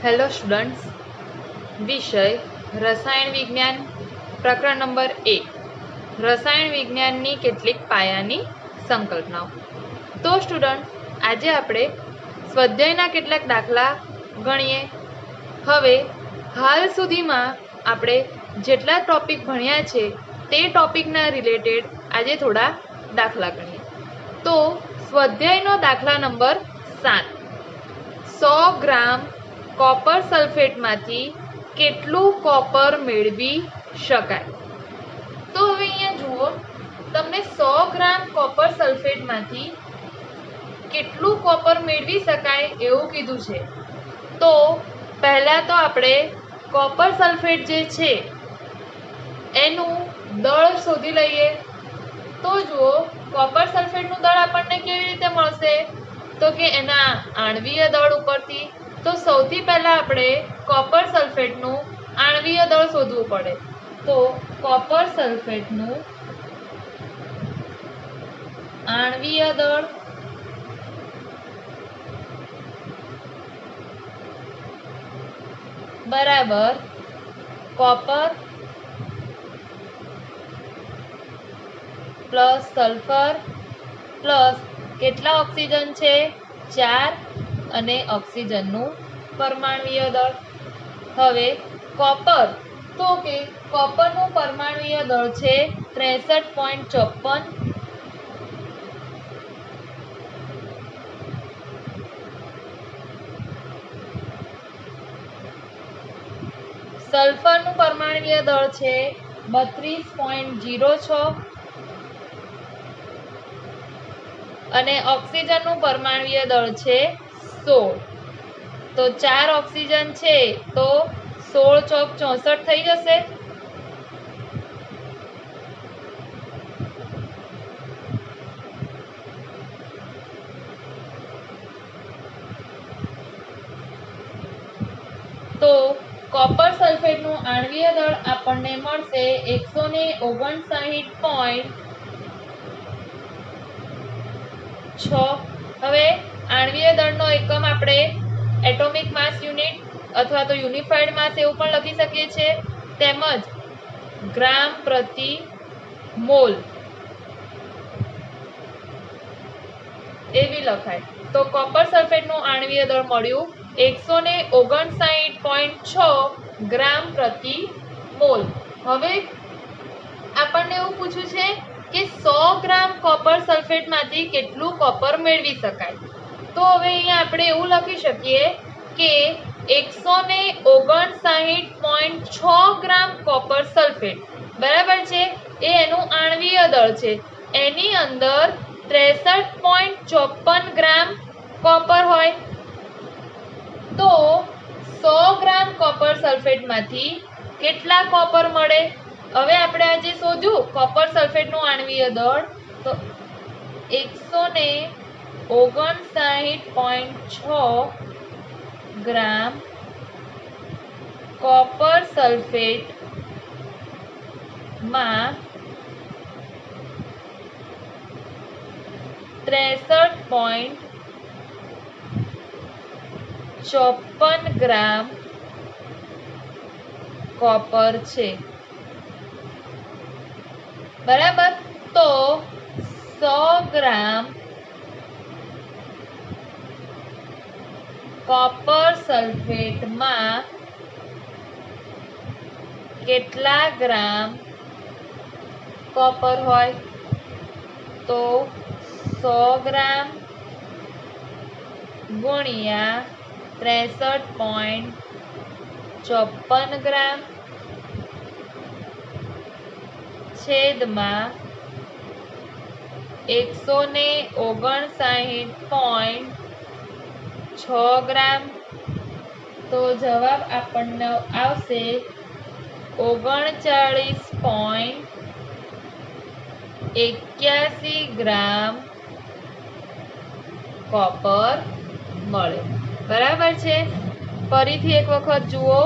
Hello students, વિષય રસાયણ વિજ્ઞાન, પ્રકરણ નંબર 1 રસાયણ વિજ્ઞાનની કેટલીક પાયાની સંકલ્પનાઓ. તો સ્ટુડન્ટ, આજે આપણે સ્વાધ્યાયના કેટલાક દાખલા ગણીએ. હવે હાલ સુધીમાં આપણે જેટલા ટોપિક ભણ્યા છે તે ટોપિકના રિલેટેડ આજે થોડા દાખલા ગણીએ. તો સ્વાધ્યાયનો દાખલા નંબર 7, 100 ગ્રામ કોપર સલ્ફેટમાંથી કેટલું કોપર મેળવી શકાય? તો હવે અહીંયા જુઓ, તમને 100 ગ્રામ કોપર સલ્ફેટમાંથી કેટલું કોપર મેળવી શકાય એવું કીધું છે. તો પહેલા તો આપણે કોપર સલ્ફેટ જે છે એનું દળ શોધી લઈએ. તો જુઓ, કોપર સલ્ફેટનું દળ આપણને કેવી રીતે મળશે? તો કે એના આણ્વીય દળ ઉપરથી. તો સૌથી પહેલા આપણે કોપર સલ્ફેટનું આણ્વીય દળ શોધવું પડે. તો કોપર સલ્ફેટનું આણ્વીય દળ બરાબર કોપર પ્લસ સલ્ફર પ્લસ કેટલા ઓક્સિજન છે? 4, અને ઓક્સિજનનું પરમાણ્વીય દળ. હવે કોપર, તો કે કોપરનું પરમાણ્વીય દળ છે 63.54. સલ્ફરનું પરમાણ્વીય દળ છે 32.06. અને ઓક્સિજનનું પરમાણ્વીય દળ છે 16. તો 4 ઓક્સિજન છે તો 16 ચોક 64 થઈ જશે. તો કોપર સલ્ફેટનું આણ્વીય દળ આપણને મળશે 159.6. હવે આણ્વીય દળનો એકમ આપણે એટોમિક માસ યુનિટ અથવા તો યુનિફાઈડ માસ એવું પણ લખી શકીએ છીએ, તેમજ ગ્રામ પ્રતિ મોલ એવી લખાય. તો કોપર સલ્ફેટનું આણ્વીય દળ મળ્યું 159.6 ગ્રામ પ્રતિ મોલ. હવે આપણને એવું પૂછ્યું છે કે 100 ગ્રામ કોપર સલ્ફેટમાંથી કેટલું કોપર મેળવી શકાય? તો હવે અહીંયા આપણે એવું લખી શકીએ કે 159.6 ગ્રામ કોપર સલ્ફેટ બરાબર છે, એ એનું આણ્વીય દળ છે. એની અંદર 63.54 ગ્રામ કોપર હોય. તો 100 ગ્રામ કોપર સલ્ફેટમાંથી કેટલા કોપર મળે? હવે આપણે આજે શોધ્યું કોપર સલ્ફેટનું આણ્વીય દળ, તો 159.6 ગ્રામ કોપર સલ્ફેટમાં 63.54 ગ્રામ કોપર છે. બરાબર. તો 100 ગ્રામ કોપર સલ્ફેટમાં કેટલા ગ્રામ કોપર હોય? તો 100 ગ્રામ ગુણ્યા 63.54 ગ્રામ છેદમાં 159.6 ગ્રામ. તો જવાબ આપણને આવશે 39.81 ગ્રામ કોપર મળે. બરાબર છે. ફરીથી એક વખત જુઓ,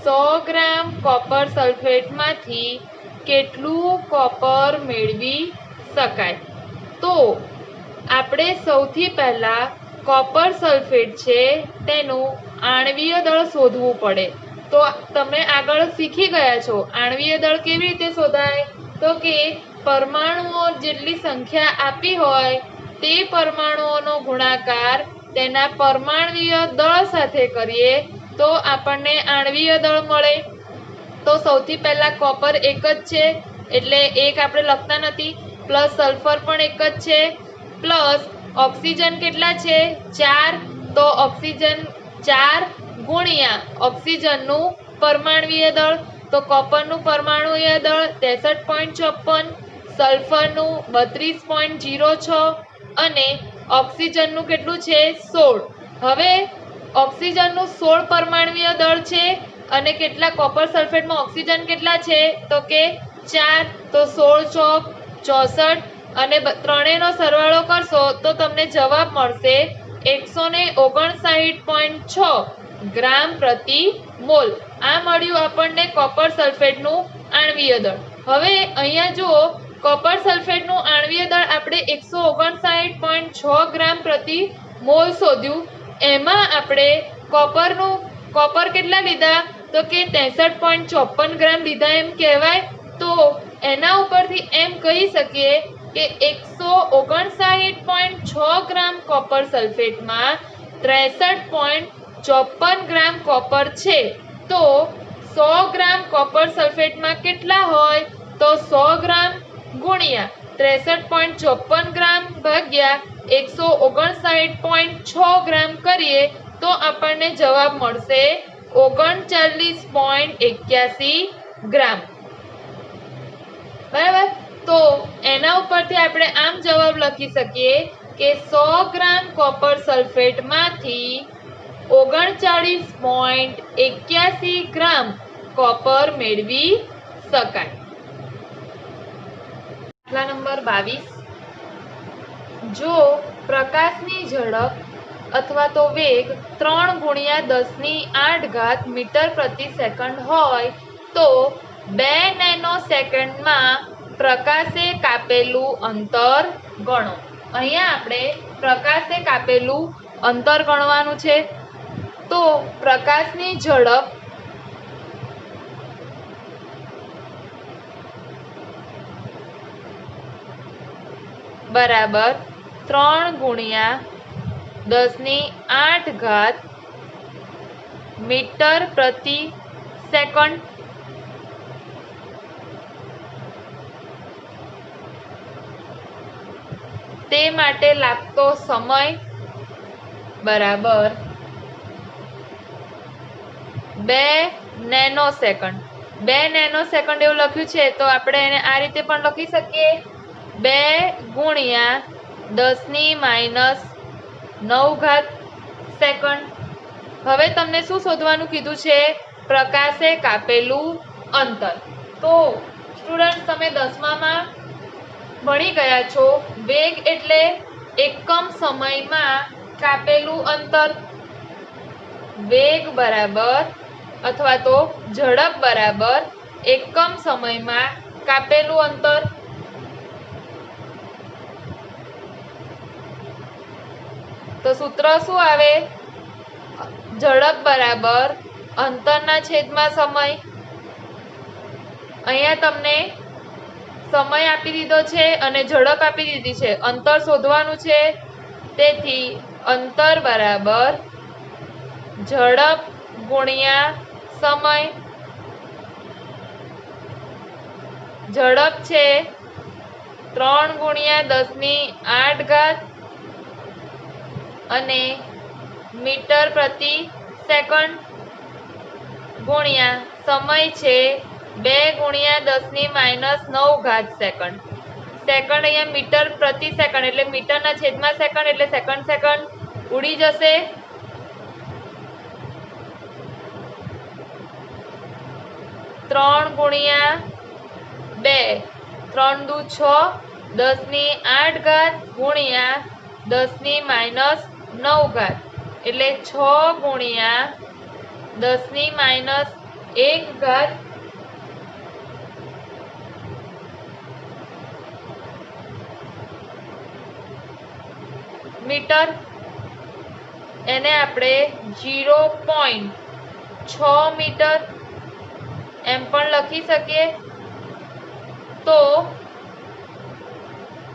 100 ગ્રામ કોપર સલ્ફેટમાંથી કેટલું કોપર મેળવી શકાય? તો આપણે સૌથી પહેલા કોપર સલ્ફેટ છે તેનું આણ્વીય દળ શોધવું પડે. તો તમે આગળ શીખી ગયા છો આણ્વીય દળ કેવી રીતે શોધાય. તો કે પરમાણુઓ જેટલી સંખ્યા આપી હોય તે પરમાણુઓનો ગુણાકાર તેના પરમાણ્વીય દળ સાથે કરીએ તો આપણને આણ્વીય દળ મળે. તો સૌથી પહેલા કોપર એક જ છે એટલે એક આપણે લખતા નથી, પ્લસ સલ્ફર પણ એક જ છે, પ્લસ ઓક્સિજન કેટલા છે 4, તો ઓક્સિજન 4 ગુણ્યા ઓક્સિજનનું પરમાણ્વીય દળ. તો કોપરનું પરમાણુય દળ 63.54, સલ્ફરનું 32.06 અને ઓક્સિજનનું કેટલું છે 16. હવે ઓક્સિજનનું 16 પરમાણ્વીય દળ છે અને કેટલા કોપર સલ્ફેટમાં ઓક્સિજન કેટલા છે તો કે 4, તો 16 ચોક 64 અને ત્રણેયનો સરવાળો કરશો તો તમને જવાબ મળશે 159.6 ગ્રામ પ્રતિ મોલ. આ મળ્યું આપણને કોપર સલ્ફેટનું આણ્વીય દળ. હવે અહીંયા જુઓ કોપર સલ્ફેટનું આણ્વીય દળ આપણે 159.6 ગ્રામ પ્રતિ મોલ શોધ્યું. એમાં આપણે કોપર કેટલા લીધા તો કે 63.54 ગ્રામ લીધા એમ કહેવાય. તો એના ઉપરથી એમ કહી શકીએ કે 159.6 ગ્રામ કોપર સલ્ફેટમાં 63.54 ગ્રામ કોપર છે. તો 100 ગ્રામ કોપર સલ્ફેટમાં કેટલા હોય તો 100 ગ્રામ ગુણ્યા 63.54 ગ્રામ ભાગ્યા 159.6 ગ્રામ કરીએ તો આપણને જવાબ મળશે 39.81 ગ્રામ. બરાબર. તો એના ઉપરથી આપણે આમ જવાબ લખી શકીએ કે 100 ગ્રામ કોપર સલ્ફેટમાંથી 39.81 ગ્રામ કોપર મેળવી શકાય. દાખલા નંબર 22. જો પ્રકાશની ઝડપ અથવા તો વેગ 3 ગુણ્યા 10⁸ મીટર પ્રતિ સેકન્ડ હોય તો 2 નેનો સેકન્ડમાં પ્રકાશે કાપેલું અંતર ગણો. અહીંયા આપણે પ્રકાશે કાપેલું અંતર ગણવાનું છે. તો પ્રકાશની ઝડપ બરાબર 3 ગુણ્યા 10⁸ મીટર પ્રતિ સેકન્ડ. તે માટે લાગતો સમય બરાબર 2 નેનો સેકન્ડ. 2 નેનો સેકન્ડ એવું લખ્યું છે તો આપણે એને આ રીતે પણ લખી શકીએ 2 ગુણ્યા 10⁻⁹ સેકન્ડ. હવે તમને શું શોધવાનું કીધું છે પ્રકાશે કાપેલું અંતર. તો સ્ટુડન્ટ તમે 10મામાં ભણી ગયા છો વેગ એટલે એકમ સમયમાં કાપેલું અંતર. વેગ બરાબર અથવા તો ઝડપ બરાબર એકમ સમયમાં કાપેલું અંતર. તો સૂત્ર શું આવે ઝડપ બરાબર અંતરના છેદમાં સમય. અહીંયા તમને સમય આપી દીધો છે અને ઝડપ આપી દીધી છે, અંતર શોધવાનું છે. તેથી અંતર બરાબર ઝડપ ગુણ્યા સમય. ઝડપ છે 3 ગુણ્યા 10⁸ અને મીટર પ્રતિ સેકન્ડ ગુણ્યા સમય છે 2 ગુણ્યા 10⁻⁹ સેકન્ડ. સેકન્ડ અહીંયા મીટર પ્રતિ સેકન્ડ એટલે મીટરના છેદમાં સેકન્ડ એટલે સેકન્ડ ઉડી જશે. ત્રણ ગુણ્યા 2 3 દુ 6 10⁸ ગુણ્યા 10⁻⁹ એટલે 6 ગુણ્યા 10⁻⁴ મીટર. એને આપણે 0.6 મીટર એમ પણ લખી શકીએ. તો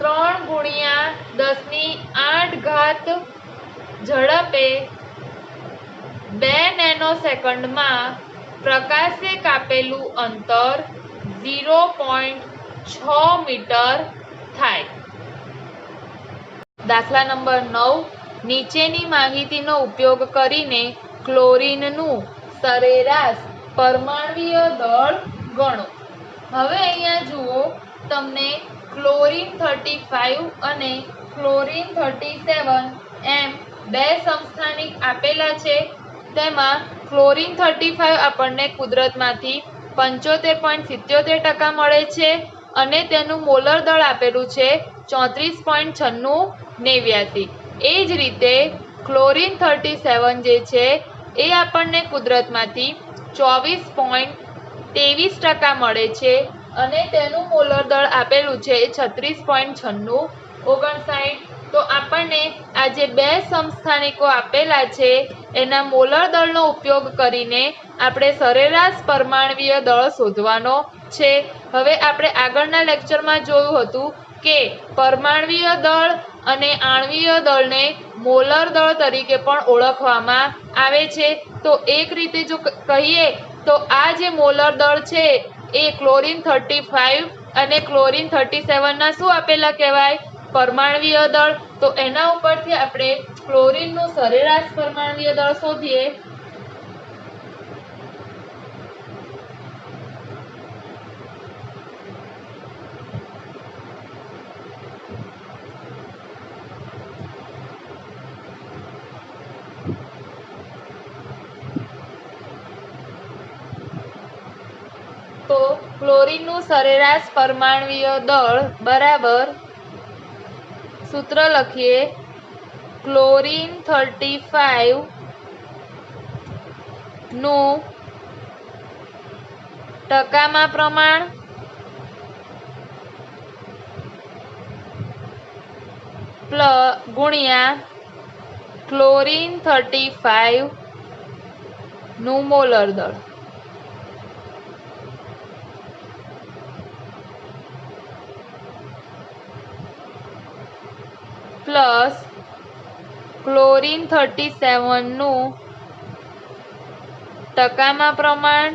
3 ગુણ્યા 10⁸ ઝડપે 2 નેનો સેકન્ડમાં પ્રકાશે કાપેલું અંતર 0.6 મીટર થાય. દાખલા નંબર 9, નીચેની માહિતીનો ઉપયોગ કરીને ક્લોરીનનું સરેરાશ પરમાણ્વીય દળ ગણો. હવે અહીંયા જુઓ, તમને ક્લોરીન 35 અને ક્લોરીન 37 એમ બે સમસ્થાનિક આપેલા છે. તેમાં ક્લોરીન 35 આપણને કુદરતમાંથી 75.77% મળે છે અને તેનું મોલર દળ આપેલું છે 34.9689. એ જ રીતે ક્લોરીન 37 જે છે એ આપણને કુદરતમાંથી 24.23% મળે છે અને તેનું મોલર દળ આપેલું છે 36.9659. તો આપણને આ જે બે સમસ્થાનિકો આપેલા છે એના મોલર દળનો ઉપયોગ કરીને આપણે સરેરાશ પરમાણ્વીય દળ શોધવાનો છે. હવે આપણે આગળના લેક્ચરમાં જોયું હતું કે પરમાણ્વીય દળ અને આણ્વીય દળને મોલર દળ તરીકે પણ ઓળખવામાં આવે છે. તો એક રીતે જો કહીએ તો આ જે મોલર દળ છે એ ક્લોરીન 35 અને ક્લોરીન 37 ના શું આપેલા કહેવાય? પરમાણ્વીય દળ. તો એના ઉપરથી આપણે ક્લોરીનનું સરેરાશ પરમાણ્વીય દળ શોધીએ. તો ક્લોરીનનું સરેરાશ પરમાણ્વીય દળ બરાબર સૂત્ર લખીએ, ક્લોરીન 35 નું ટકામાં પ્રમાણ ગુણ્યા ક્લોરીન 35 નું મોલર દળ પ્લસ ક્લોરીન 37 નું ટકામાં પ્રમાણ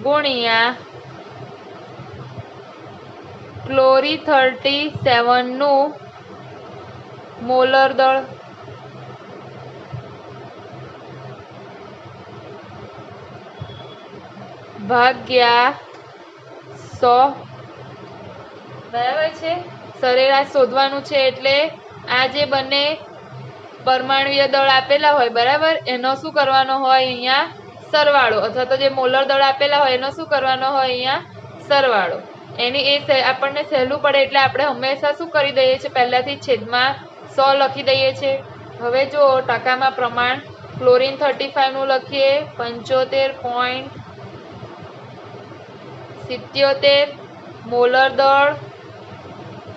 ગુણ્યા ક્લોરીન 37 નું મોલર દળ ભાગ્યા 100. બરાબર છે. સરેરાશ શોધવાનું છે એટલે આ જે બંને પરમાણ્વીય દળ આપેલા હોય બરાબર, એનો શું કરવાનો હોય અહીંયા? સરવાળો. અથવા તો જે મોલર દળ આપેલા હોય એનો શું કરવાનો હોય અહીંયા? સરવાળો. એની આપણને સહેલું પડે એટલે આપણે હંમેશા શું કરી દઈએ છીએ? પહેલાથી છેદમાં 100 લખી દઈએ છીએ. હવે જો ટકામાં પ્રમાણ ક્લોરીન 35 નું લખીએ 75.77, મોલર દળ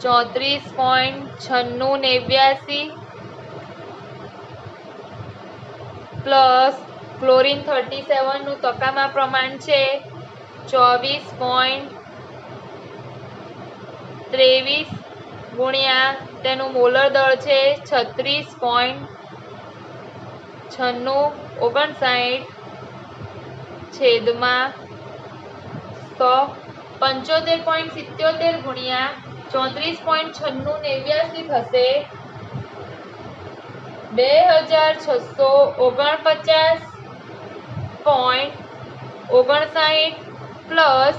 34.9689 પ્લસ ક્લોરીન 37 નું ટકામાં પ્રમાણ છે 24.23 ગુણ્યા તેનું મોલર દળ છે 36.9659 છેદમાં 100. 75.77 ગુણ્યા 34.9689 થશે 2649.59 પ્લસ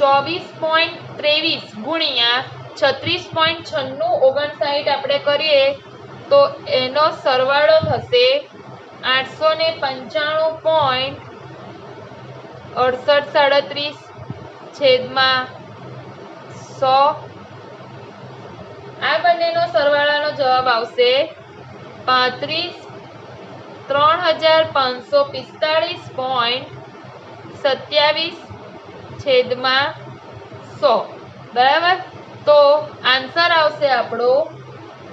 24.23 ગુણ્યા 36.9659 આપણે કરીએ તો એનો સરવાળો થશે 895.6837 છેદમાં 100. આ બંનેનો સરવાળાનો જવાબ આવશે 35,3545.27 છેદમાં 100. બરાબર. तो आंसर आवशे आपणो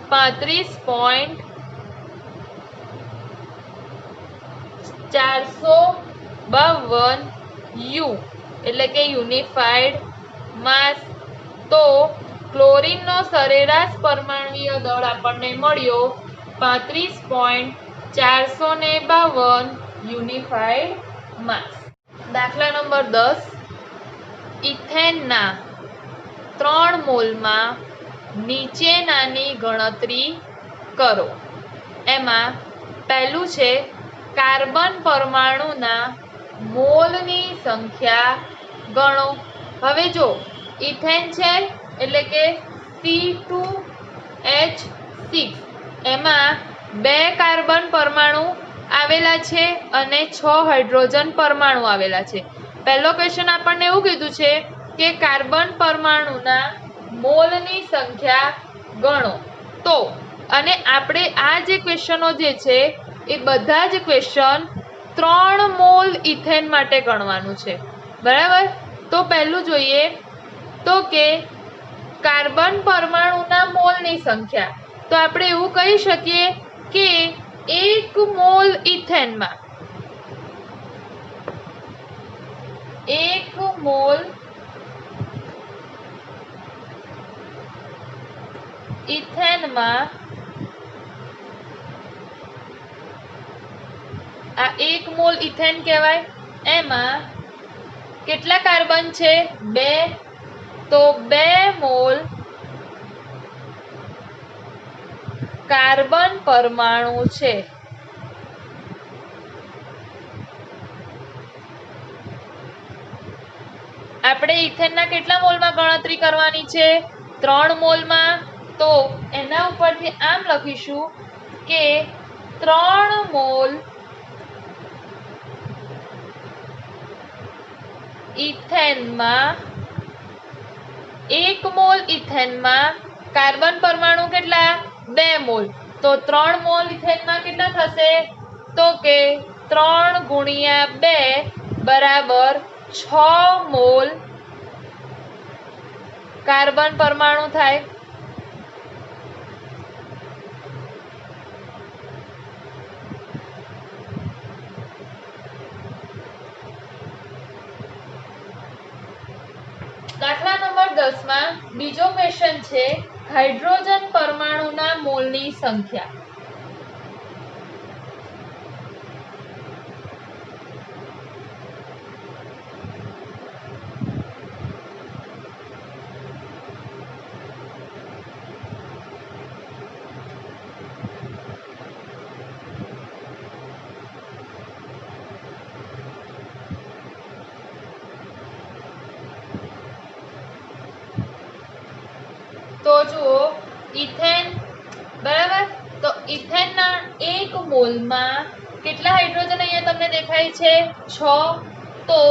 35.452 यू એટલે કે યુનિફાઈડ માસ। તો ક્લોરીનનો સરેરાશ પરમાણ્વીય દળ આપણને મળ્યો 35.452 યુનિફાઈડ માસ। દાખલા નંબર 10, ઇથેનના 3 મોલમાં નીચેનાની ગણતરી કરો। એમાં પહેલું છે કાર્બન પરમાણુના મોલની સંખ્યા ગણો। હવે જો ઇથેન છે એટલે કે C2H6, એમાં 2 કાર્બન પરમાણુ આવેલા છે અને 6 હાઇડ્રોજન પરમાણુ આવેલા છે। પહેલો ક્વેશ્ચન આપણને એવું કીધું છે કે કાર્બન પરમાણુના મોલની સંખ્યા ગણો। તો અને આપણે આ જે ક્વેશ્ચનો જે છે એ બધા જ ક્વેશ્ચન 3 મોલ ઇથેન માટે ગણવાનું છે, બરાબર। તો પહેલું જોઈએ તો કે કાર્બન પરમાણુના મોલની સંખ્યા, તો આપણે એવું કહી શકીએ કે 1 મોલ ઇથેનમાં 1 મોલ ઇથેનમાં આ 1 મોલ ઇથેન કહેવાય। એમાં કેટલા કાર્બન છે? 2, તો 2 મોલ કાર્બન પરમાણુ છે। આપણે ઇથેનના કેટલા મોલમાં ગણતરી કરવાની છે? 3 મોલમાં। તો એના ઉપરથી આમ લખીશું કે 3 મોલ ઇથેનમાં 1 મોલ ઇથેનમાં કાર્બન પરમાણુ કેટલા? 2 મોલ। તો 3 મોલ ઇથેનમાં કેટલા થશે? તો કે 3 ગુણ્યા 2 બરાબર 6 મોલ કાર્બન પરમાણુ થાય। દાખલા નંબર 10 માં બીજો ક્વેશ્ચન છે હાઇડ્રોજન પરમાણુના મોલની સંખ્યા। તો જુઓ ઇથેન, બરાબર। તો ઇથેનના 1 મોલમાં કેટલા હાઇડ્રોજન અહીંયા તમને દેખાય છે? 6। તો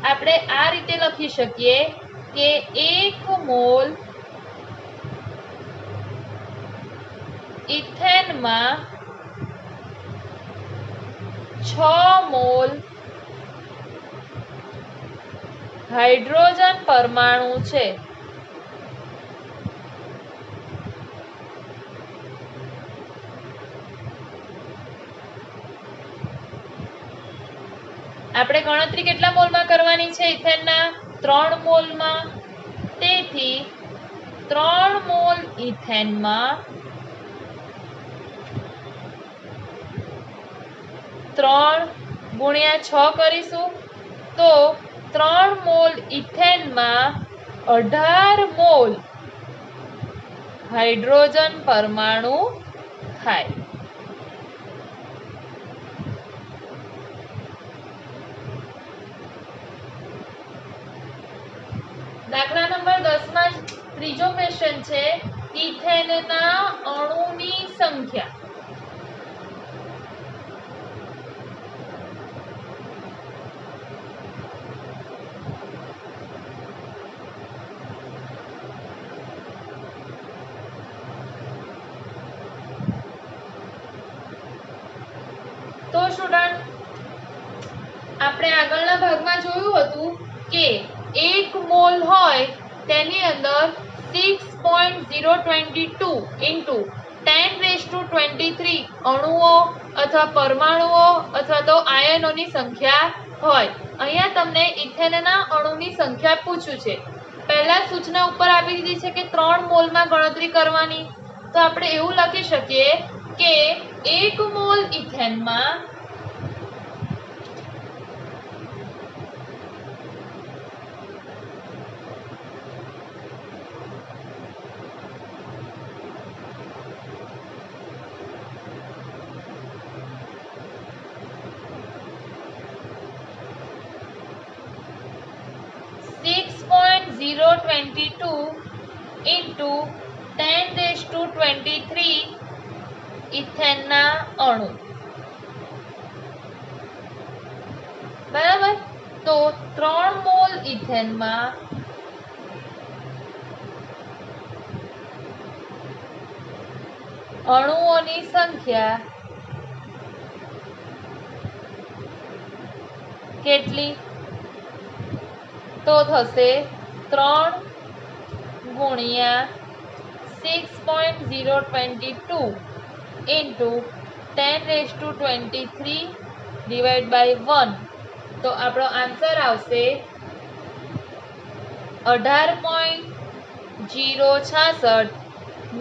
આપણે આ રીતે લખી શકીએ કે 1 મોલ ઇથેનમાં 6 મોલ હાઇડ્રોજન પરમાણુ છે। આપણે ગણતરી કેટલા મોલમાં કરવાની છે? ઇથેનના 3 મોલમાં। તેથી 3 મોલ ઇથેનમાં 3 ગુણ્યા 6 કરીશું તો 3 મોલ ઇથેનમાં 18 મોલ હાઇડ્રોજન પરમાણુ થાય। દાખલા નંબર 10 માં ત્રીજો ક્વેશ્ચન છે ઇથેનના અણુની સંખ્યા। તો સ્ટુડન્ટ આપણે આગળના ભાગમાં જોયું હતું કે 1 મોલ હોય તેની અંદર 6 6.022 ઇન્ટુ 10⁻23 અણુઓ અથવા પરમાણુઓ અથવા તો આયનોની સંખ્યા હોય। અહીંયા તમને ઇથેનના અણુની સંખ્યા પૂછ્યું છે। પહેલા સૂચના ઉપર આપી દીધી છે કે 3 મોલમાં ગણતરી કરવાની, તો આપણે એવું લખી શકીએ કે 1 મોલ ઇથેનમાં 6.022 ઇન્ટુ 10⁻23 ઇથેનના અણુ, બરાબર। તો 3 મોલ ઇથેનમાં અણુઓની સંખ્યા કેટલી? તો થશે 3 ગુણ્યા 6.022 ઇન્ટુ 10⁻23 ડિવાઈડ બાય 1, તો આપણો આન્સર આવશે 18.066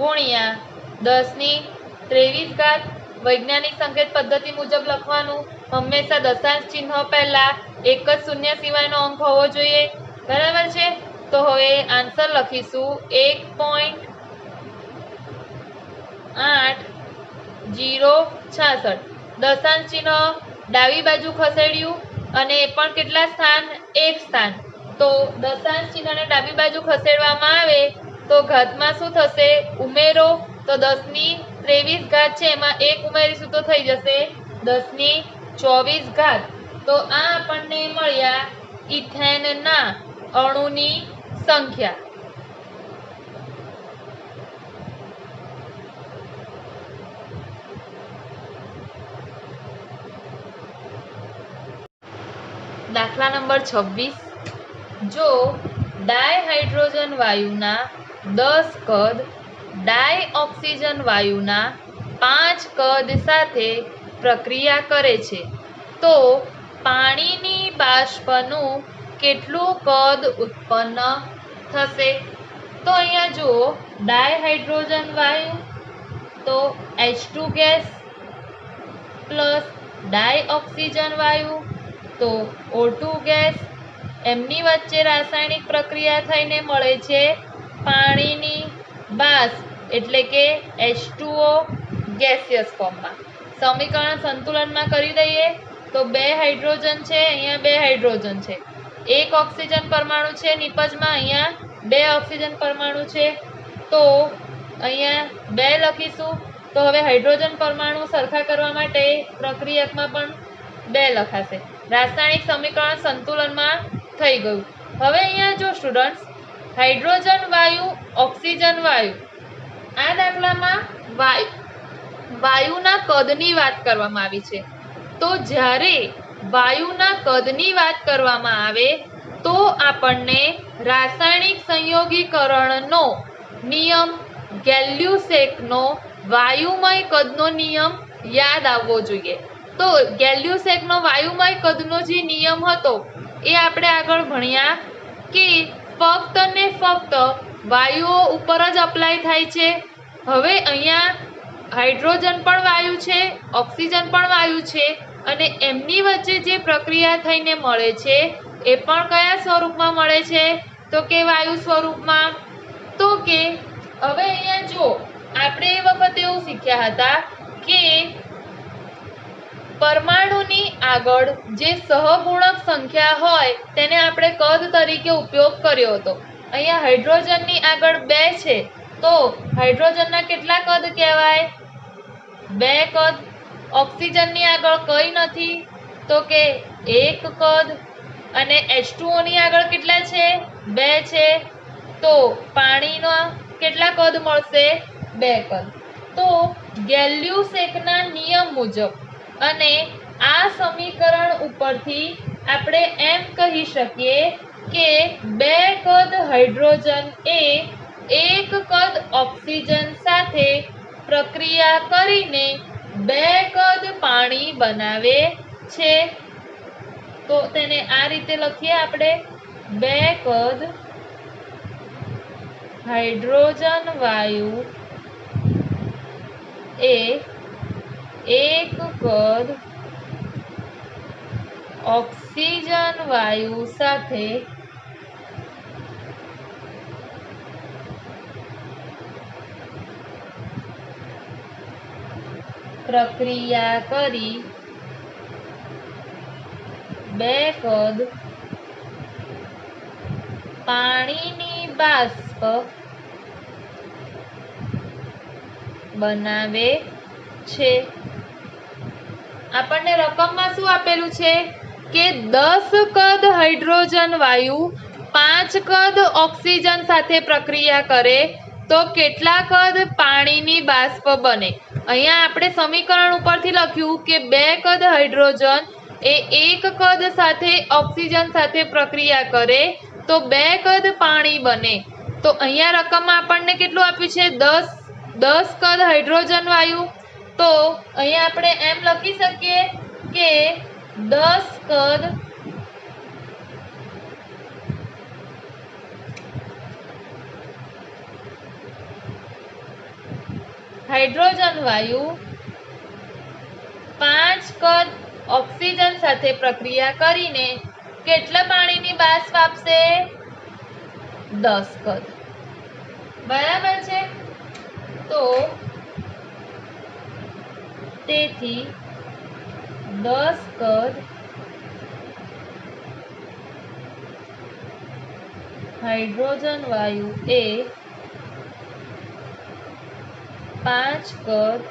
ગુણ્યા 10⁻23। વૈજ્ઞાનિક સંકેત પદ્ધતિ મુજબ લખવાનું, હંમેશા દશાંશ ચિહ્ન પહેલા એક જ શૂન્ય સિવાયનો અંક હોવો જોઈએ, બરાબર છે। તો હવે આન્સર લખીશું 1.8066। દશાંશ ચિહ્ન ડાબી બાજુ ખસેડ્યું અને એ પણ કેટલા સ્થાન? 1 સ્થાન। તો દશાંશ ચિહ્નને ડાબી બાજુ ખસેડવામાં આવે તો ઘાતમાં શું થશે? ઉમેરો। તો 10⁻23 છે, એમાં 1 ઉમેરીશું તો થઈ જશે 10⁻24। તો આ આપણને મળ્યા ઇથેનના અણુની સંખ્યા। દાખલા નંબર 26, જો ડાયહાઇડ્રોજન વાયુના 10 કદ ડાયઓક્સિજન વાયુના 5 કદ સાથે પ્રક્રિયા કરે છે તો પાણીની બાષ્પનું કેટલું કદ ઉત્પન્ન થશે? તો અહીંયા જુઓ, ડાયહાઇડ્રોજન વાયુ તો H2 ગેસ પ્લસ ડાયઓક્સિજન વાયુ તો O2 ગેસ, એમની વચ્ચે રાસાયણિક પ્રક્રિયા થઈને મળે છે પાણીની બાષ્પ એટલે કે H2O ગેસિયસ ફોર્મમાં। સમીકરણ સંતુલનમાં કરી દઈએ તો 2 હાઇડ્રોજન છે, અહીંયા 2 હાઇડ્રોજન છે, 1 ઓક્સિજન પરમાણુ છે નિપજમાં, અહીંયા 2 ઓક્સિજન પરમાણુ છે, તો અહીંયા 2 લખીશું। તો હવે હાઇડ્રોજન પરમાણુ સરખા કરવા માટે પ્રક્રિયકમાં પણ 2 લખાશે। રાસાયણિક સમીકરણ સંતુલનમાં થઈ ગયું। હવે અહીંયા જો સ્ટુડન્ટ્સ, હાઇડ્રોજન વાયુ, ઓક્સિજન વાયુ, આ દાખલામાં વાયુના કદની વાત કરવામાં આવી છે। તો જ્યારે વાયુના કદની વાત કરવામાં આવે તો આપણને રાસાયણિક સંયોગીકરણનો નિયમ ગેલ્યુસેકનો વાયુમય કદનો નિયમ યાદ આવવો જોઈએ। તો ગેલ્યુસેકનો વાયુમય કદનો જે નિયમ હતો એ આપણે આગળ ભણ્યા કે ફક્ત ને ફક્ત વાયુઓ ઉપર જ અપ્લાય થાય છે। હવે અહીંયા હાઇડ્રોજન પણ વાયુ છે, ઓક્સિજન પણ વાયુ છે અને એમની વચ્ચે જે પ્રક્રિયા થઈને મળે છે એ પણ કયા સ્વરૂપમાં મળે છે? તો કે વાયુ સ્વરૂપમાં। તો કે હવે અહીંયા જો આપણે એ વખતે એવું શીખ્યા હતા કે પરમાણુની આગળ જે સહગુણક સંખ્યા હોય તેને આપણે કદ તરીકે ઉપયોગ કર્યો હતો। અહીંયા હાઇડ્રોજનની આગળ 2 છે તો હાઇડ્રોજનના કેટલા કદ કહેવાય? 2 કદ। ઓક્સિજનની આગળ કંઈ નથી તો કે 1 કદ અને H2O ની આગળ કેટલા છે? 2 છે, તો પાણીના કેટલા કદ મળશે? 2 કદ। તો ગેલ્યુસેકના નિયમ મુજબ અને આ સમીકરણ ઉપરથી આપણે એમ કહી શકીએ કે 2 કદ હાઇડ્રોજન એ એક કદ ઓક્સિજન સાથે પ્રક્રિયા કરીને 2 કદ પાણી બનાવે છે. તો તેને આ રીતે લખીએ આપણે, 2 કદ હાઇડ્રોજન વાયુ એ 1 કદ ઓક્સિજન વાયુ સાથે પ્રક્રિયા કરી 2 કદ પાણીની બાષ્પ બનાવે છે. આપણને રકમમાં શું આપેલું છે કે 10 કદ હાઇડ્રોજન વાયુ 5 કદ ઓક્સિજન સાથે પ્રક્રિયા કરે તો કેટલા કદ પાણીની બાષ્પ બને. અહીંયા આપણે સમીકરણ ઉપરથી લખ્યું કે 2 કદ હાઇડ્રોજન એ 1 કદ સાથે ઓક્સિજન સાથે પ્રક્રિયા કરે તો 2 કદ પાણી બને. તો અહીંયા રકમમાં આપણને કેટલું આપ્યું છે, 10 કદ હાઇડ્રોજન વાયુ. તો અહીંયા આપણે એમ લખી શકીએ કે 10 કદ હાઇડ્રોજન વાયુ 5 કદ ઓક્સિજન સાથે પ્રક્રિયા કરીને કેટલા પાણીની બાષ્પ આપશે, 10 કદ. બરાબર છે. તો તેથી 10 કદ હાઇડ્રોજન વાયુ એ 5 કદ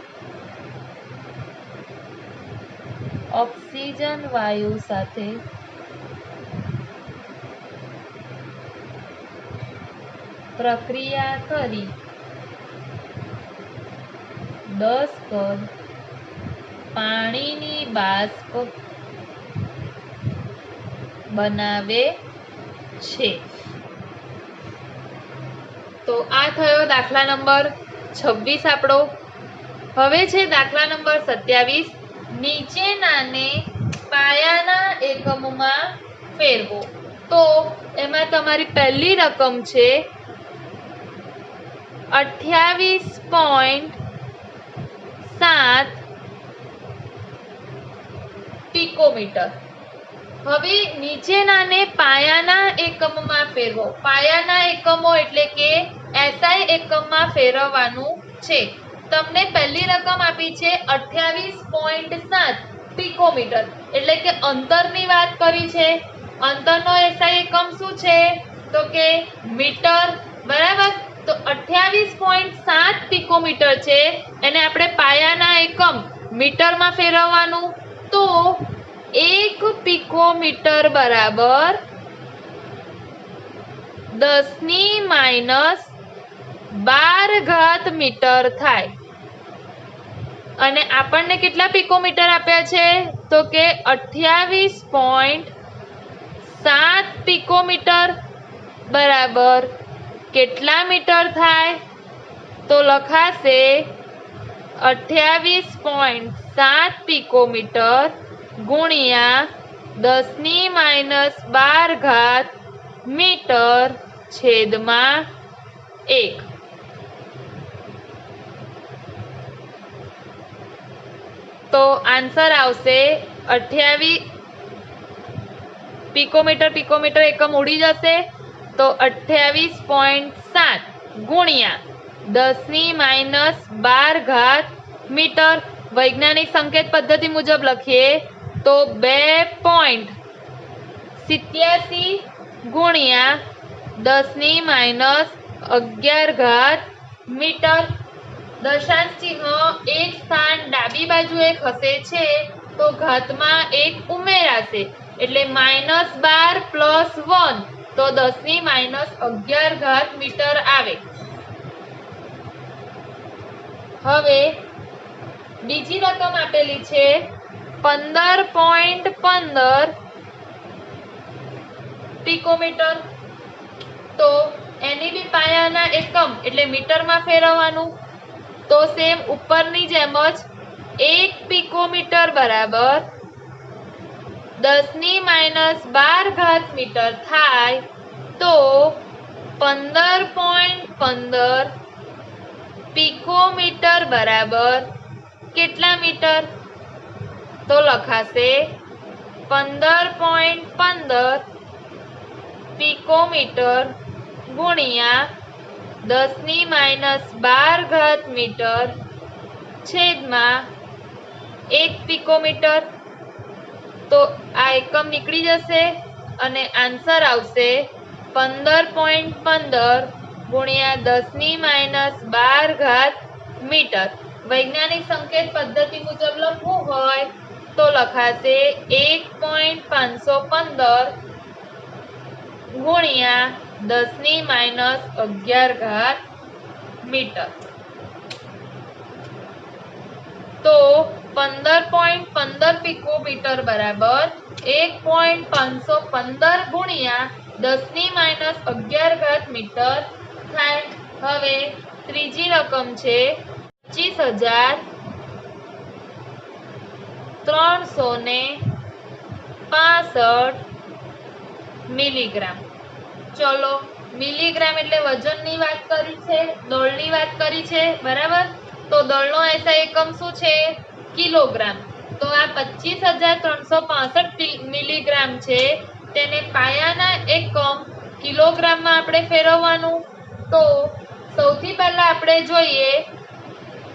ઓક્સિજન વાયુ સાથે પ્રક્રિયા કરી 10 કદ પાણીની બાષ્પ બનાવે છે. તો આ થયો દાખલા નંબર 26 આપણો. હવે છે દાખલા નંબર 27. નીચેનાને પાયાના એકમમાં ફેરવો. તો એમાં તમારી પહેલી રકમ છે 28.7 પિકોમીટર. હવે નીચેનાને પાયાના એકમમાં ફેરવો. પાયાના એકમો એટલે કે SI એકમમાં ફેરવવાનું છે. તમને પહેલી રકમ આપી છે 28.7 પિકોમીટર, એટલે કે અંતરની વાત કરી છે. અંતરનો SI એકમ શું છે તો કે મીટર. બરાબર. તો 28.7 પિકોમીટર છે, એને આપણે પાયાના એકમ મીટરમાં ફેરવવાનું. તો 1 પિકોમીટર બરાબર 10⁻12 મીટર થાય. અને આપણને કેટલા પિકોમીટર આપ્યા છે તો કે 28.7 પિકોમીટર બરાબર કેટલા મીટર થાય તો લખાશે 28.7 પિકોમીટર ગુણ્યા 10⁻12 મીટર છેદમાં 1. તો આન્સર આવશે 28 પિકોમીટર એકમ ઉડી જશે. તો 28.7 ગુણ્યા 10⁻12 મીટર. વૈજ્ઞાનિક સંકેત પદ્ધતિ મુજબ લખીએ તો 2.87 ગુણ્યા 10⁻11 મીટર. દશાંશ ચિહ્ન એક સ્થાન ડાબી બાજુએ ખસે છે તો ઘાતમાં 1 ઉમેરાશે, એટલે -12 + 1 તો 10⁻11 મીટર આવે. હવે બીજી રકમ આપેલી છે 15.15 પિકોમીટર. તો એની બી પાયાના એકમ એટલે મીટરમાં ફેરવવાનું. તો સેમ ઉપરની જેમ જ 1 પિકોમીટર બરાબર 10⁻12 મીટર થાય. તો 15.15 પિકોમીટર બરાબર કેટલા મીટર? તો લખાશે 15.15 પિકોમીટર ગુણ્યા 10⁻12 મીટર છેદમાં 1 પિકોમીટર. તો આ એકમ નીકળી જશે અને આન્સર આવશે 15.15 ગુણ્યા 10⁻12 મીટર. વૈજ્ઞાનિક સંકેત પદ્ધતિ મુજબ લખવું હોય તો લખાશે 1.515 ગુણ્યા 10⁻11 મીટર. તો 15.15 પિકોમીટર બરાબર 1.515 ગુણ્યા 10⁻11 મીટર થાય. હવે ત્રીજી રકમ છે 25,365 મિલીગ્રામ. ચલો, મિલીગ્રામ એટલે વજનની વાત કરી છે, દળની વાત કરી છે, બરાબર. તો દળનો એસઆઈ એકમ શું છે? કિલોગ્રામ. તો આ 25,365 મિલીગ્રામ છે તેને પાયાના એકમ કિલોગ્રામમાં આપણે ફેરવવાનું. તો સૌથી પહેલા આપણે જોઈએ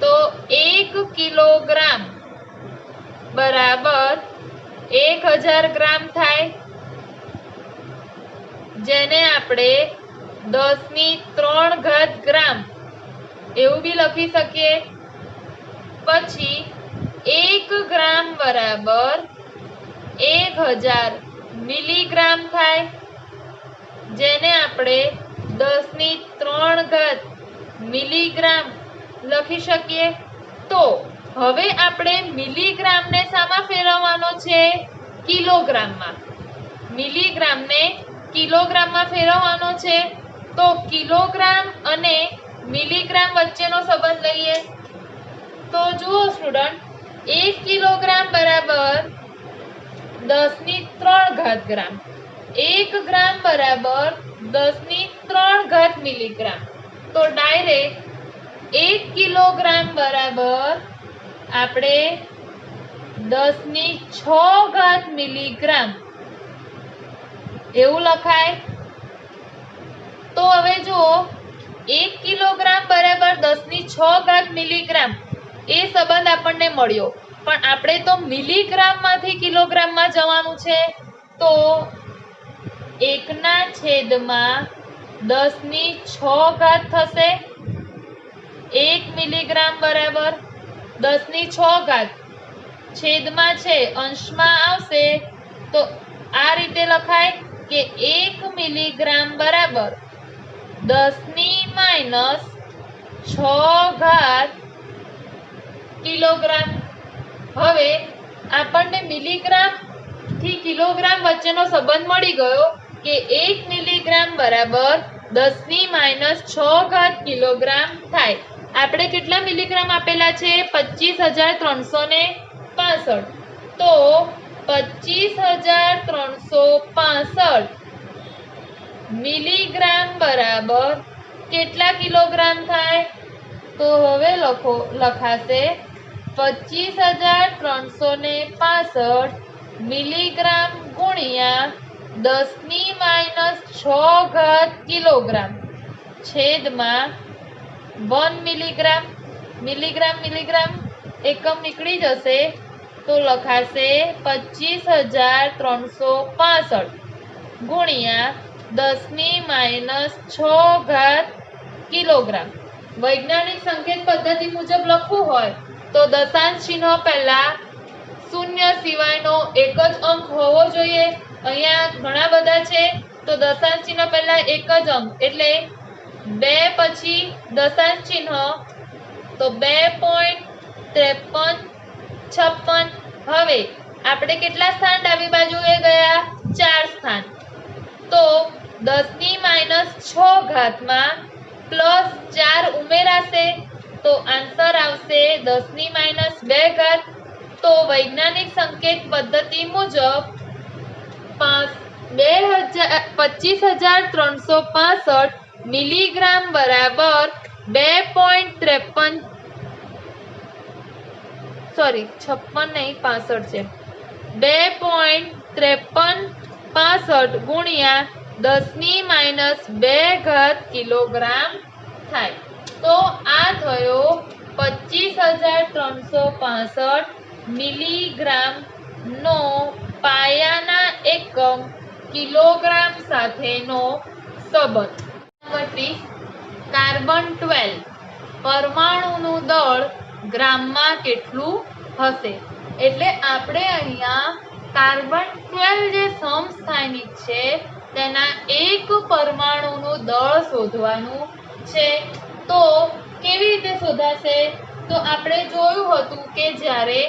તો 1 કિલોગ્રામ બરાબર 1000 ગ્રામ થાય, જેને આપણે 10⁻³ ગ્રામ એવું બી લખી શકીએ. પછી 1 ગ્રામ બરાબર 1000 મિલીગ્રામ થાય, જેને આપણે 10⁻³ મિલીગ્રામ લખી શકીએ. તો હવે આપણે મિલીગ્રામને શામાં ફેરવવાનો છે? કિલોગ્રામમાં. મિલીગ્રામને કિલોગ્રામમાં ફેરવવાનો છે. તો કિલોગ્રામ અને મિલીગ્રામ વચ્ચેનો સંબંધ લઈએ. તો જુઓ સ્ટુડન્ટ, 1 કિલોગ્રામ બરાબર 10⁻³ ગ્રામ, 1 ગ્રામ બરાબર 10⁻³ મિલીગ્રામ. તો ડાયરેક્ટ 1 કિલોગ્રામ બરાબર આપણે 10⁻6 મિલીગ્રામ એવું લખાય. તો હવે જુઓ, 1 કિલોગ્રામ બરાબર 10⁻6 મિલીગ્રામ એ સંબંધ આપણને મળ્યો, પણ આપણે તો મિલીગ્રામમાંથી કિલોગ્રામમાં જવાનું છે. તો 1/10⁻6 થશે. 1 મિલીગ્રામ બરાબર 10⁻6 છેદમાં છે, અંશમાં આવશે તો આ રીતે લખાય કે 1 મિલીગ્રામ બરાબર 10⁻6 કિલોગ્રામ. હવે આપણને મિલીગ્રામ થી કિલોગ્રામ વચ્ચેનો સંબંધ મળી ગયો કે 1 મિલીગ્રામ બરાબર 10⁻6 કિલોગ્રામ થાય. આપણે કેટલા મિલીગ્રામ આપેલા છે? 25,365. તો 25,365 મિલીગ્રામ બરાબર કેટલા કિલોગ્રામ થાય? તો હવે લખાશે 25,365 મિલીગ્રામ ગુણ્યા 10⁻6 કિલોગ્રામ છેદમાં 1 મિલીગ્રામ. મિલીગ્રામ એકમ નીકળી જશે તો લખાશે 25,365 ગુણ્યા 10⁻6 કિલોગ્રામ. વૈજ્ઞાનિક સંકેત પદ્ધતિ મુજબ લખવું હોય તો દશાંશ ચિહ્ન પહેલા શૂન્ય સિવાયનો એક જ અંક હોવો જોઈએ. અહીંયા ઘણા બધા છે તો દશાંશ ચિહ્ન પહેલા એક જ અંક એટલે 2 પછી દશાંશ ચિહ્ન તો 2.5356. હવે આપણે કેટલા સ્થાન ડાબી બાજુએ ગયા? 4 સ્થાન. તો 10⁻6 માં +4 ઉમેરાશે તો આન્સર આવશે 10⁻2. તો વૈજ્ઞાનિક સંકેત પદ્ધતિ મુજબ 25,365 મિલીગ્રામ બરાબર 2.53 છે 2.5365 ગુણ્યા 10⁻2 કિલોગ્રામ થાય. તો આ થયો 25,365 મિલીગ્રામ નો પાયાના એકમ કિલોગ્રામ સાથેનો સંબંધ. નંબર 30 કાર્બન 12 પરમાણુનું દળ ગ્રામમાં કેટલું હશે? એટલે આપણે અહીંયા કાર્બન 12 જે સમસ્થાનિક છે તેના એક પરમાણુનું દળ શોધવાનું છે. તો કેવી રીતે શોધાશે? તો આપણે જોયું હતું કે જ્યારે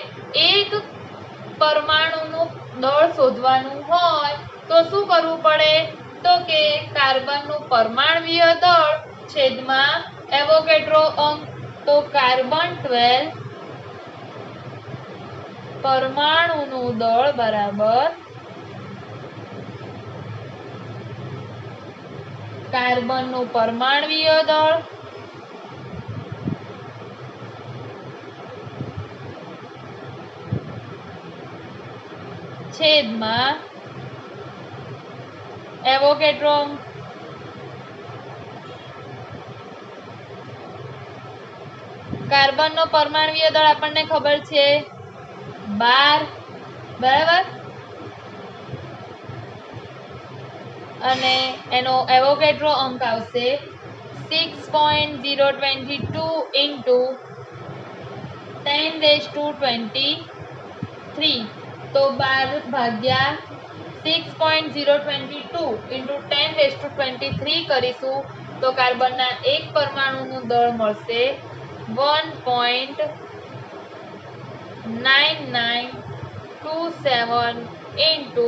એક પરમાણુનું દળ શોધવાનું હોય તો શું કરવું પડે? તો કે કાર્બનનું પરમાણુય દળ છેદમાં એવોગેડ્રો અંક. તો કાર્બન 12 પરમાણુનું દળ બરાબર કાર્બનનું પરમાણુય દળ છેદમાં એવોગેડ્રો અંક. કાર્બનનો પરમાણુય દળ આપણને ખબર છે 12, બરાબર, અને એનો એવોગેડ્રો અંક આવશે 6.022 into 10⁻23. તો 12 ભાગ્યા 6.022 into 10⁻23 કરીશું તો કાર્બનના એક પરમાણુનું દળ મળશે 1.9927 into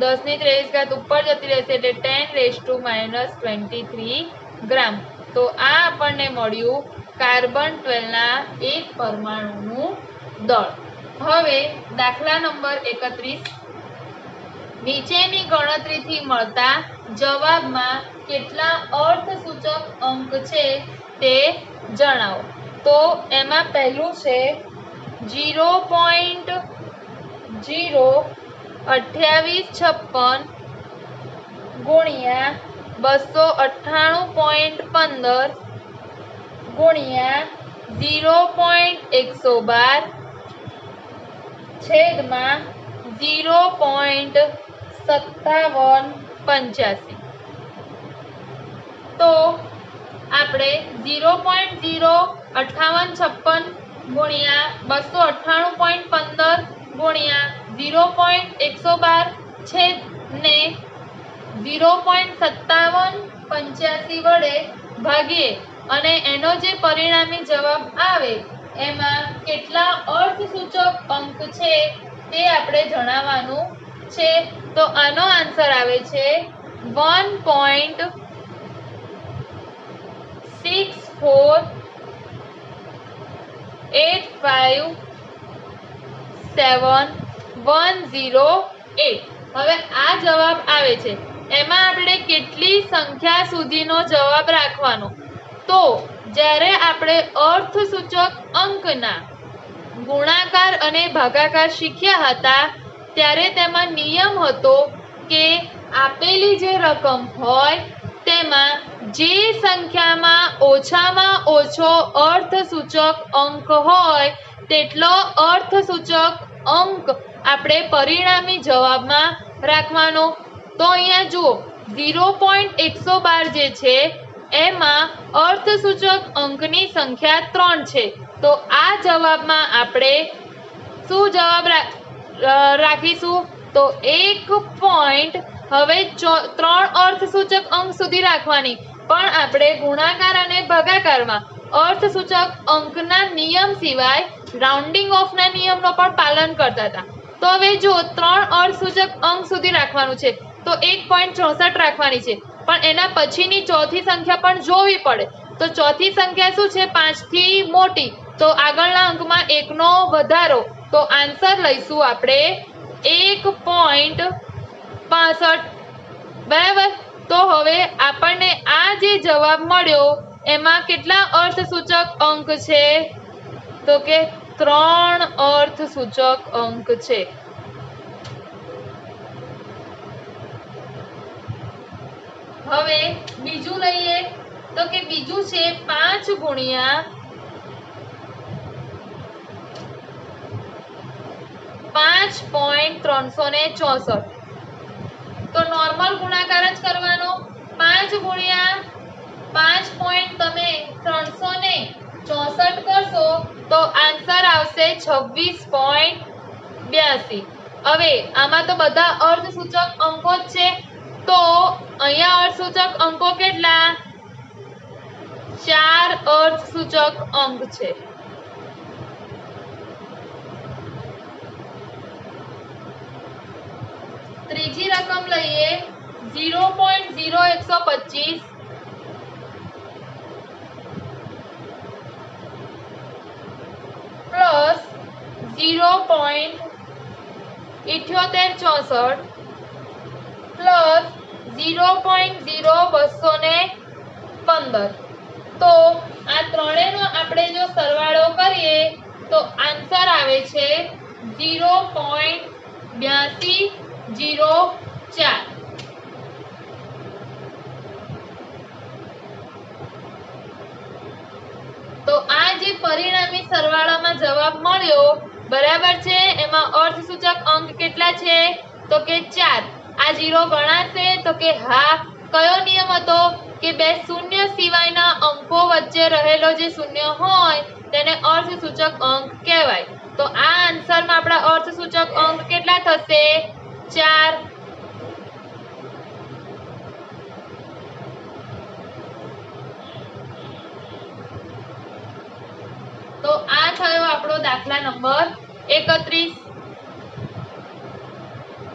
10⁻23 ઉપર જતી રહેશે એટલે 10⁻23 ગ્રામ. તો આ આપણને મળ્યું કાર્બન 12 ના એક પરમાણુનું દળ. હવે દાખલા નંબર 31 નીચેની ગણતરીથી મળતા જવાબમાં કેટલા અર્થસૂચક અંક છે તે જણાવો. તો એમાં પહેલું છે 0.02856 ગુણ્યા 298.15 ગુણ્યા 0.112 છેદમાં 0.5785. તો આપણે 0.05856 ગુણ્યા 298.15 ગુણ્યા 0.112 છેદને 0.5785 વડે ભાગીએ અને એનો જે પરિણામી જવાબ આવે એમાં કેટલા અર્થસૂચક અંક છે તે આપણે જણાવવાનું છે. તો આનો આન્સર આવે છે 1.64857,108. હવે આ જવાબ આવે છે એમાં આપણે કેટલી સંખ્યા સુધીનો જવાબ રાખવાનો? તો જ્યારે આપણે અર્થસૂચક અંકના ગુણાકાર અને ભાગાકાર શીખ્યા હતા ત્યારે તેમાં નિયમ હતો કે આપેલી જે રકમ હોય તેમાં જે સંખ્યામાં ઓછામાં ઓછો અર્થસૂચક અંક હોય તેટલો અર્થસૂચક અંક આપણે પરિણામી જવાબમાં રાખવાનો. તો અહીંયા જુઓ 0.112 જે છે એમાં અર્થસૂચક અંકની સંખ્યા 3 છે. તો આ જવાબમાં આપણે શું જવાબ રાખીશું? તો 1 હવે 3 અર્થસૂચક અંક સુધી રાખવાની, પણ આપણે ગુણાકાર અને ભાગાકારમાં અર્થસૂચક અંકના નિયમ સિવાય રાઉન્ડિંગ ઓફના નિયમનો પણ પાલન કરતા હતા. તો હવે જો 3 અર્થસૂચક અંક સુધી રાખવાનું છે તો 1.64 રાખવાની છે. પણ એના પછીની ચોથી સંખ્યા પણ જોવી પડે. તો ચોથી સંખ્યા શું છે? 5 થી મોટી. તો આગળના અંકમાં 1 નો વધારો. તો આન્સર લઈશું આપણે 1.65. બરાબર. તો હવે આપણને આ જે જવાબ મળ્યો એમાં કેટલા અર્થસૂચક અંક છે? તો કે 3 અર્થસૂચક અંક છે. હવે બીજું લઈએ તો કે બીજું છે 5 ગુણ્યા 5.364. તો નોર્મલ ગુણાકાર જ કરવાનો. 5 ગુણ્યા 5.364 કરશો તો આન્સર આવશે 26.82. હવે આમાં તો બધા અર્ધસૂચક અંકો જ છે. તો અહીંયા અર્ધસૂચક અંકો કેટલા? 4 અર્ધસૂચક અંક છે. ત્રીજી રકમ લઈએ 0.0125 પ્લસ 0.7864 પ્લસ 0.0215. તો આ ત્રણેયનો આપણે જો સરવાળો કરીએ તો આન્સર આવે છે 0.8204. તો આ જે પરિણામી સરવાળામાં જવાબ મળ્યો બરાબર છે. એમાં અર્ધસૂચક અંક કેટલા છે? તો કે 4. આ 0 ગણાશે? તો કે હા. કયો નિયમ હતો? કે બે શૂન્ય સિવાયના અંકો વચ્ચે રહેલો જે શૂન્ય હોય તેને અર્ધસૂચક અંક કહેવાય. તો આ આન્સરમાં આપણા અર્ધસૂચક અંક કેટલા થશે? 4. તો આ થયો આપણો દાખલા નંબર 31.